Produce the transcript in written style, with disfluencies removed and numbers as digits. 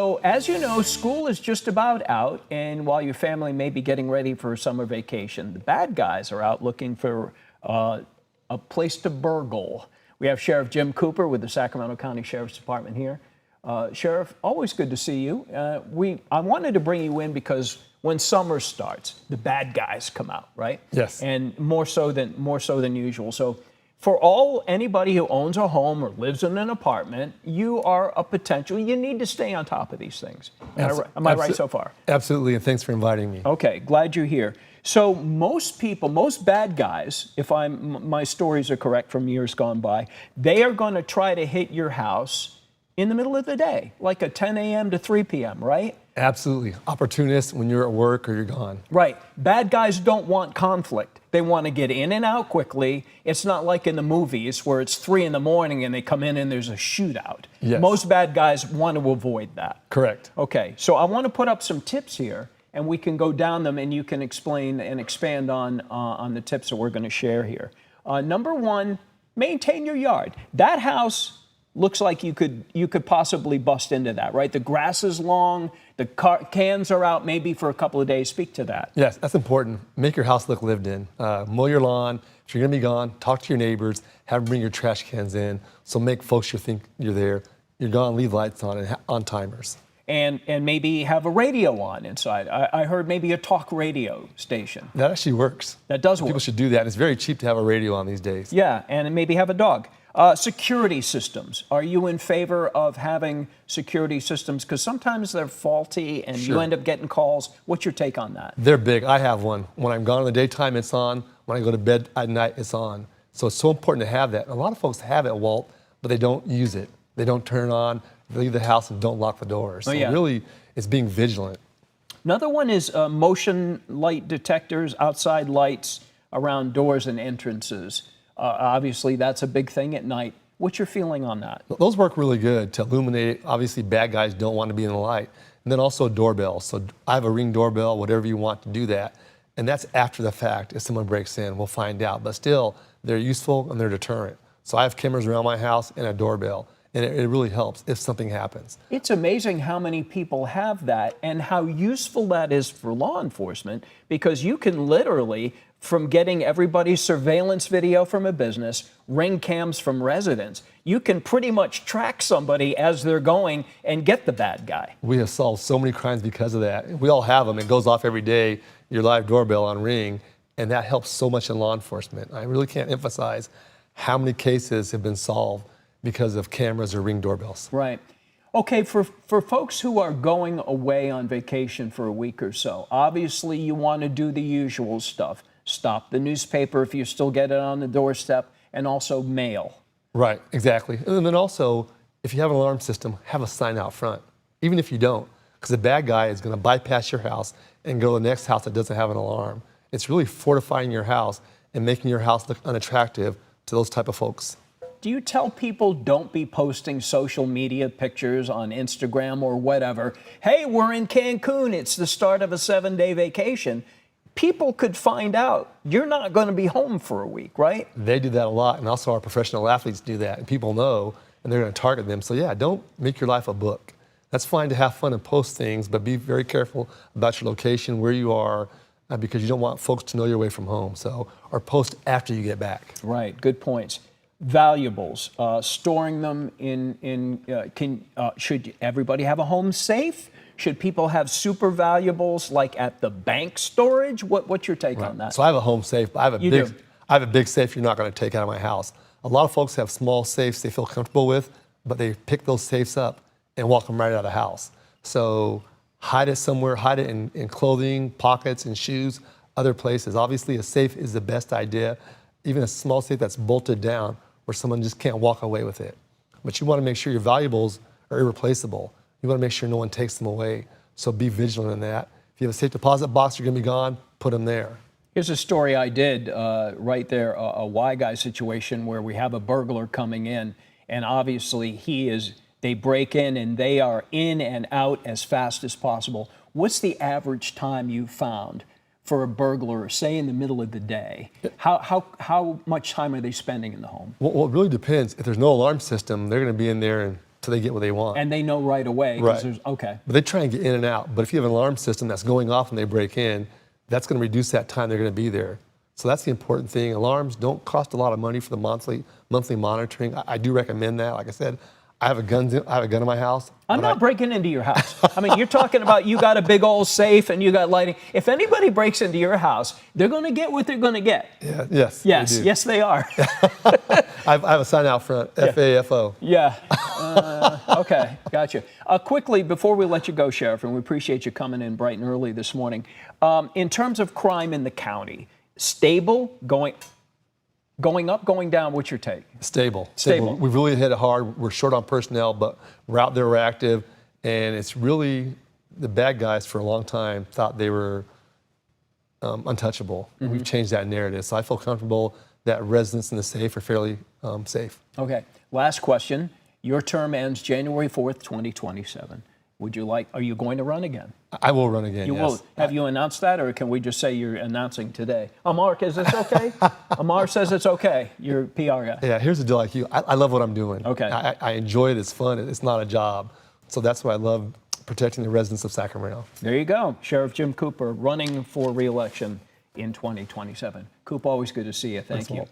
So, as you know, school is just about out, and while your family may be getting ready for a summer vacation, the bad guys are out looking for a place to burgle. We have Sheriff Jim Cooper with the Sacramento County Sheriff's Department here. Sheriff, always good to see you. I wanted to bring you in because when summer starts, the bad guys come out, right? Yes. And more so than usual. So, for anybody who owns a home or lives in an apartment, you need to stay on top of these things. Am I right so far? Absolutely, and thanks for inviting me. Okay, glad you're here. So most bad guys, if my stories are correct from years gone by, they are going to try to hit your house in the middle of the day, like a 10 a.m. to 3 p.m., right? Absolutely. Opportunist when you're at work or you're gone. Right. Bad guys don't want conflict. They want to get in and out quickly. It's not like in the movies where it's 3 a.m. and they come in and there's a shootout. Yes. Most bad guys want to avoid that. Correct. Okay, so I want to put up some tips here, and we can go down them, and you can explain and expand on the tips that we're going to share here. Number one, maintain your yard. That house looks like you could possibly bust into that, right? The grass is long, the cans are out maybe for a couple of days. Speak to that. Yes, that's important. Make your house look lived in. Mow your lawn. If you're going to be gone, talk to your neighbors. Have them bring your trash cans in. So make folks think you're there. You're gone, leave lights on and on timers. And maybe have a radio on inside. I heard maybe a talk radio station. That actually works. That does work. People should do that. It's very cheap to have a radio on these days. Yeah, and maybe have a dog. Security systems. Are you in favor of having security systems? Because sometimes they're faulty and Sure. you end up getting calls. What's your take on that? They're big. I have one. When I'm gone in the daytime, it's on. When I go to bed at night, it's on. So it's so important to have that. A lot of folks have it, Walt, but they don't use it. They don't turn it on. They leave the house and don't lock the doors. So really, it's being vigilant. Another one is motion light detectors, outside lights around doors and entrances. Obviously, that's a big thing at night. What's your feeling on that? Those work really good to illuminate. Obviously, bad guys don't want to be in the light. And then also doorbells. So I have a Ring doorbell, whatever you want to do that. And that's after the fact. If someone breaks in, we'll find out. But still, they're useful and they're deterrent. So I have cameras around my house and a doorbell. And it really helps if something happens. It's amazing how many people have that and how useful that is for law enforcement, because you can literally, from getting everybody's surveillance video from a business, Ring cams from residents, you can pretty much track somebody as they're going and get the bad guy. We have solved so many crimes because of that. We all have them. It goes off every day, your live doorbell on Ring, and that helps so much in law enforcement. I really can't emphasize how many cases have been solved because of cameras or Ring doorbells. Right. Okay, for folks who are going away on vacation for a week or so, obviously you want to do the usual stuff. Stop the newspaper if you still get it on the doorstep, and also mail. Right, exactly. And then also, if you have an alarm system, have a sign out front, even if you don't, because the bad guy is going to bypass your house and go to the next house that doesn't have an alarm. It's really fortifying your house and making your house look unattractive to those type of folks. Do you tell people don't be posting social media pictures on Instagram or whatever? Hey, we're in Cancun. It's the start of a 7-day vacation. People could find out you're not going to be home for a week, right? They do that a lot, and also our professional athletes do that, and people know, and they're going to target them. So yeah, don't make your life a book. That's fine to have fun and post things, but be very careful about your location, where you are, because you don't want folks to know you're away from home. So, or post after you get back. Right, good points. Valuables, storing them should everybody have a home safe? Should people have super valuables like at the bank storage? What's your take on that? So I have a home safe, but I have a big safe you're not going to take out of my house. A lot of folks have small safes they feel comfortable with, but they pick those safes up and walk them right out of the house. So hide it somewhere, hide it in clothing, pockets, and shoes, other places. Obviously, a safe is the best idea. Even a small safe that's bolted down where someone just can't walk away with it. But you want to make sure your valuables are irreplaceable. You want to make sure no one takes them away. So be vigilant in that. If you have a safe deposit box, you're going to be gone, put them there. Here's a story I did right there, a Y guy situation where we have a burglar coming in, and obviously they break in and they are in and out as fast as possible. What's the average time you found for a burglar, say in the middle of the day? How much time are they spending in the home? Well, it really depends. If there's no alarm system, they're going to be in there in till they get what they want. And they know right away. 'Cause Right. there's, okay. But they try and get in and out. But if you have an alarm system that's going off when they break in, that's going to reduce that time they're going to be there. So that's the important thing. Alarms don't cost a lot of money for the monthly monitoring. I do recommend that. Like I said, I have a gun in my house. I'm not breaking into your house. I mean, you're talking about you got a big old safe and you got lighting. If anybody breaks into your house, they're going to get what they're going to get. Yeah, yes. Yes, they do. yes, they are. I have a sign out front, FAFO. Yeah. Okay, gotcha. Quickly, before we let you go, Sheriff, and we appreciate you coming in bright and early this morning, in terms of crime in the county, stable, going up, going down, what's your take? Stable. Stable. We've really hit it hard. We're short on personnel, but we're out there, we're active, and it's really the bad guys for a long time thought they were untouchable. We've changed that narrative, so I feel comfortable that residents in the safe are fairly safe. Okay, last question. Your term ends January 4th, 2027. Are you going to run again? I will run again, You yes. will. Have you announced that, or can we just say you're announcing today? Amar, is this okay? Amar says it's okay. You're PR guy. Yeah, here's the deal like you. I love what I'm doing. Okay. I enjoy it. It's fun. It's not a job. So that's why I love protecting the residents of Sacramento. There you go. Sheriff Jim Cooper running for re-election in 2027. Coop, always good to see you. Thank you.